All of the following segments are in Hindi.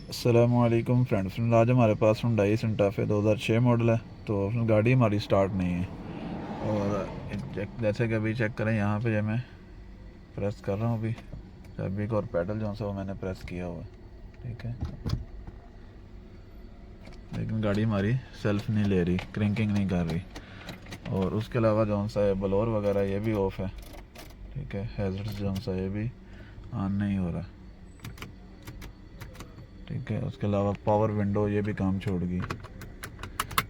अस्सलामुअलैकुम फ्रेंड्स। आज हमारे पास हुंडई सेंटा फे 2006 मॉडल है। तो गाड़ी हमारी स्टार्ट नहीं है। और जैसे कि अभी चेक करें, यहाँ पे मैं प्रेस कर रहा हूँ अभी चाबी को, और पैडल जो सा वो मैंने प्रेस किया हुआ है, ठीक है। लेकिन गाड़ी हमारी सेल्फ नहीं ले रही, क्रैंकिंग नहीं कर रही। और उसके अलावा जो सा है ब्लोअर वगैरह ये भी ऑफ है, ठीक है। हैज़र्ड्स जो सा ये भी ऑन नहीं हो रहा, ठीक है। उसके अलावा पावर विंडो ये भी काम छोड़ गई।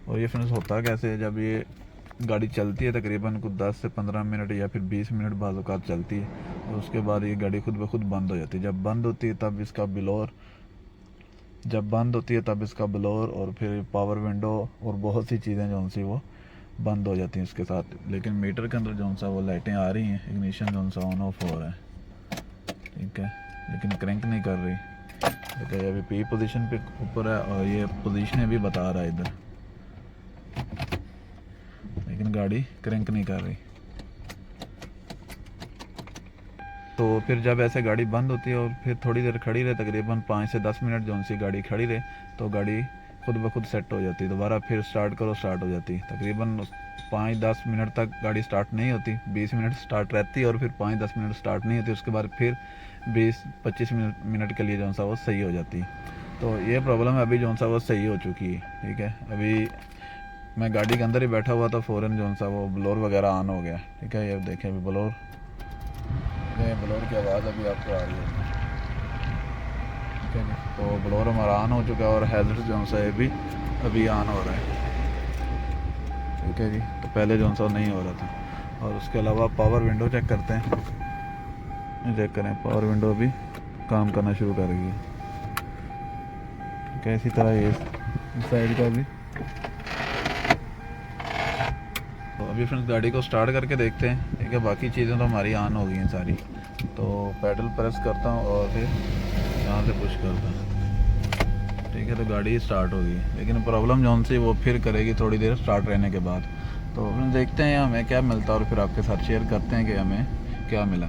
और ये फ्रेंड्स होता कैसे है, जब ये गाड़ी चलती है तकरीबन कुछ 10 से 15 मिनट या फिर 20 मिनट बाज़ औक़ात चलती है, और उसके बाद ये गाड़ी खुद ब खुद बंद हो जाती है। जब बंद होती है तब इसका ब्लोअर और फिर पावर विंडो और बहुत सी चीज़ें जो सी वो बंद हो जाती हैं इसके साथ। लेकिन मीटर के अंदर जो सा वो लाइटें आ रही हैं, इग्निशन जो सा ऑन ऑफ हो रहा है, ठीक है। लेकिन क्रैंक नहीं कर रही, ठीक है। अभी पी पोजीशन पे ऊपर है और ये पोजीशन भी बता रहा है इधर, लेकिन गाड़ी क्रैंक नहीं कर रही। तो फिर जब ऐसे गाड़ी बंद होती है और फिर थोड़ी देर खड़ी रहे, तकरीबन 5 से 10 मिनट जो सी गाड़ी खड़ी रहे, तो गाड़ी खुद ब खुद सेट हो जाती है। दोबारा फिर स्टार्ट करो, स्टार्ट हो जाती है। तकरीबन 5-10 मिनट तक गाड़ी स्टार्ट नहीं होती, 20 मिनट स्टार्ट रहती है और फिर 5-10 मिनट स्टार्ट नहीं होती। उसके बाद फिर 20-25 मिनट के लिए जो सा वो सही हो जाती है। तो ये प्रॉब्लम है अभी जो सा वो सही हो चुकी है, ठीक है। अभी मैं गाड़ी के अंदर ही बैठा हुआ था, फ़ौरन जो सा वो ब्लोअर वगैरह ऑन हो गया, ठीक है। ये देखें अभी ब्लोअर की आवाज़ अभी आपको आ रही है, ठीक है जी। तो ब्लोअर हमारा ऑन हो चुका है और हैज़र्ड जो सा ये भी अभी ऑन हो रहा है, ठीक है जी। तो पहले जो सा नहीं हो रहा था। और उसके अलावा पावर विंडो चेक करते हैं, चेक करें। पावर विंडो अभी काम करना शुरू कर गई है, ठीक है। इसी तरह ये साइड का भी। तो अभी फ्रेंड्स गाड़ी को स्टार्ट करके देखते हैं, ठीक है। बाकी चीज़ें तो हमारी ऑन हो गई हैं सारी। तो पैडल प्रेस करता हूँ और फिर यहाँ से पुश करता हूँ, ठीक है। तो गाड़ी स्टार्ट होगी, लेकिन प्रॉब्लम जौन सी वो फिर करेगी थोड़ी देर स्टार्ट रहने के बाद। तो फ्रेंड्स देखते हैं हमें क्या मिलता है और फिर आपके साथ शेयर करते हैं कि हमें क्या मिला।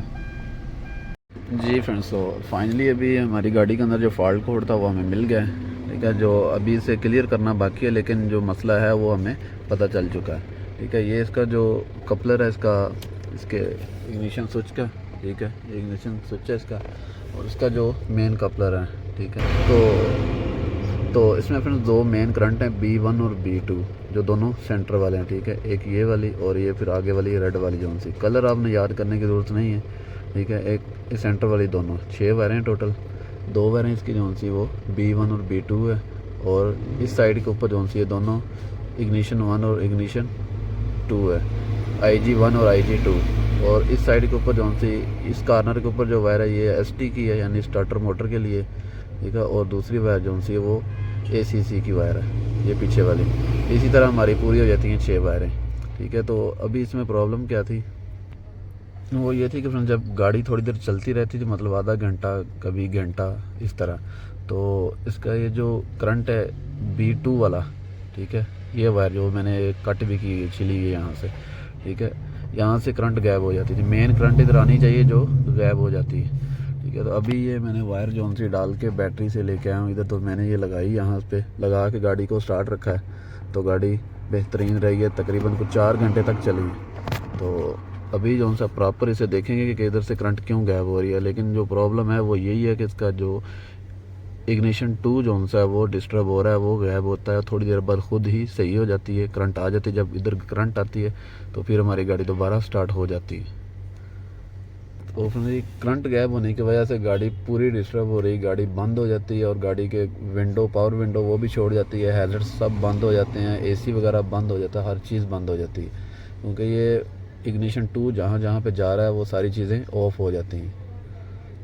जी फ्रेंड्स, तो फाइनली अभी हमारी गाड़ी के अंदर जो फॉल्ट कोड था वो हमें मिल गया है, ठीक है। जो अभी इसे क्लियर करना बाकी है, लेकिन जो मसला है वो हमें पता चल चुका है, ठीक है। ये इसका जो कपलर है इसके इग्निशन स्विच का, ठीक है। इग्निशन स्विच है इसका, और इसका जो मेन कपलर है, ठीक है। तो इसमें फ्रेंड्स दो मेन करंट हैं, B1 और B2, जो दोनों सेंटर वाले हैं, ठीक है। एक ये वाली और ये फिर आगे वाली रेड वाली जो सी। कलर आपने याद करने की ज़रूरत नहीं है, ठीक है। एक सेंटर वाली दोनों 6 वायरें हैं टोटल। 2 वायरें इसकी जो सी वो B1 और B2 है, और इस साइड के ऊपर जो सी है दोनों इग्निशन 1 और इग्निशन 2 है, IG1 और IG2। और इस साइड के ऊपर जो सी इस कॉर्नर के ऊपर जो वायर है ये ST की है, यानी स्टार्टर मोटर के लिए, ठीक है। और दूसरी वायर जो सी है वो ACC की वायर है, ये पीछे वाली। इसी तरह हमारी पूरी हो जाती हैं 6 वायरें, ठीक है। तो अभी इसमें प्रॉब्लम क्या थी, वो ये थी कि फ्रेंड जब गाड़ी थोड़ी देर चलती रहती थी, मतलब आधा घंटा कभी घंटा इस तरह, तो इसका ये जो करंट है B2 वाला, ठीक है, ये वायर जो मैंने कट भी की छिली है यहाँ से, ठीक है, यहाँ से करंट गायब हो जाती थी। मेन करंट इधर आनी चाहिए जो गायब हो जाती है, ठीक है। तो अभी ये मैंने वायर जो सी डाल के बैटरी से लेके आया हूँ इधर, तो मैंने ये लगाई यहाँ पे लगा के गाड़ी को स्टार्ट रखा है। तो गाड़ी बेहतरीन रही है, तकरीबन कुछ 4 घंटे तक चली। तो अभी जो सा प्रॉपर इसे देखेंगे कि इधर से करंट क्यों गायब हो रही है। लेकिन जो प्रॉब्लम है वो यही है कि इसका जो इग्निशन 2 जो सा है वो डिस्टर्ब हो रहा है, वो गायब होता है, थोड़ी देर बाद खुद ही सही हो जाती है, करंट आ जाती है। जब इधर करंट आती है तो फिर हमारी गाड़ी दोबारा स्टार्ट हो जाती है। तो फिर करंट गायब होने की वजह से गाड़ी पूरी डिस्टर्ब हो रही, गाड़ी बंद हो जाती है, और गाड़ी के विंडो, पावर विंडो वो भी छोड़ जाती है, हैज़र्ड सब बंद हो जाते हैं, AC वगैरह बंद हो जाता है, हर चीज़ बंद हो जाती है, क्योंकि ये इग्निशन 2 जहाँ जहाँ पे जा रहा है वो सारी चीज़ें ऑफ हो जाती हैं।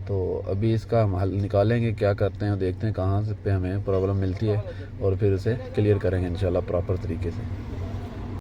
तो अभी इसका हम हल निकालेंगे, क्या करते हैं, देखते हैं कहाँ से पे हमें प्रॉब्लम मिलती है, और फिर उसे क्लियर करेंगे इंशाल्लाह प्रॉपर तरीके से।